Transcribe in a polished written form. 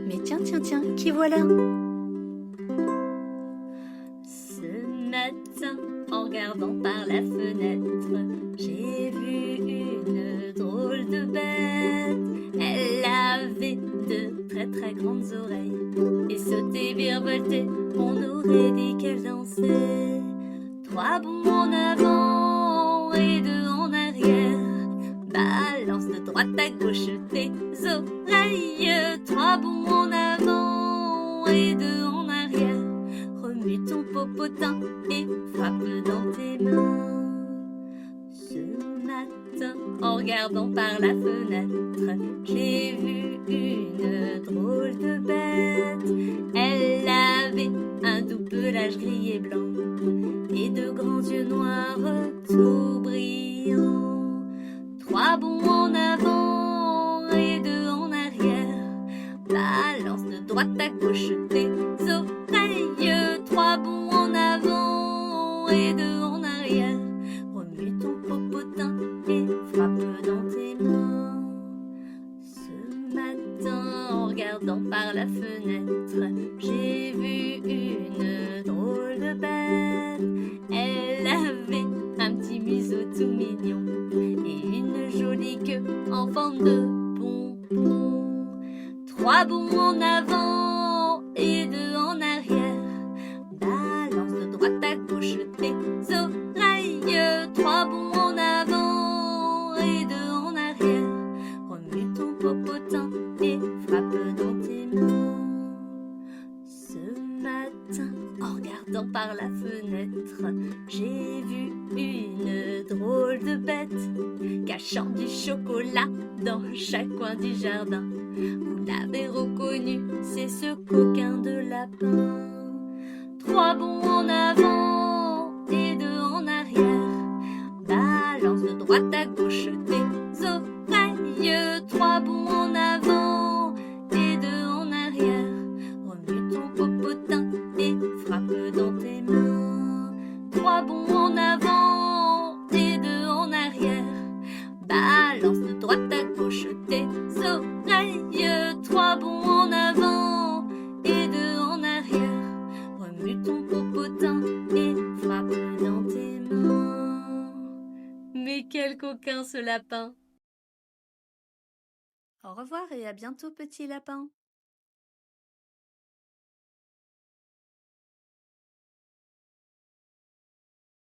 Mais tiens, tiens, tiens, qui voilà? Ce matin, en regardant par la fenêtre, j'ai vu une drôle de bête. Elle avait de très très grandes oreilles et sautait, virevoltait, on aurait dit qu'elle dansait. 3 bonds en avant et 2 en arrière, balance de droite à gauche tes oreilles. 3 bonds en avant et 2 en arrière, remue ton popotin et frappe dans tes mains. Ce matin, en regardant par la fenêtre, j'ai vu une drôle de bête. Elle avait un doux pelage gris et blanc et de grands yeux noirs tout brillants. 3 bonds en avant et 2 en arrière, balance de droite à gauche tes oreilles. 3 bonds en avant et 2 en arrière, remue ton popotin et frappe dans tes mains. Ce matin, en regardant par la fenêtre, j'ai vu une drôle de bête. Elle avait un petit museau tout mignon et une jolie queue en forme de pompon. 3 bonds en avant et 2 en arrière, balance de droite à gauche tes oreilles. 3 bonds en avant et 2 en arrière, remue ton popotin et frappe dans tes mains. Ce matin, en regardant par la fenêtre, j'ai vu une drôle de bête, cachant du chocolat dans chaque coin du jardin. Vous l'avez reconnu, c'est ce coquin de lapin. 3 bonds en avant et 2 en arrière, balance de droite à gauche tes oreilles. 3 bonds en avant et 2 en arrière, remue ton popotin et frappe dans tes mains. 3 bonds en avant et 2 en arrière, balance de droite à gauche tes oreilles. 3 bonds en avant et 2 en arrière, remue ton popotin et frappe dans tes mains. Mais quel coquin ce lapin! Au revoir et à bientôt, petit lapin.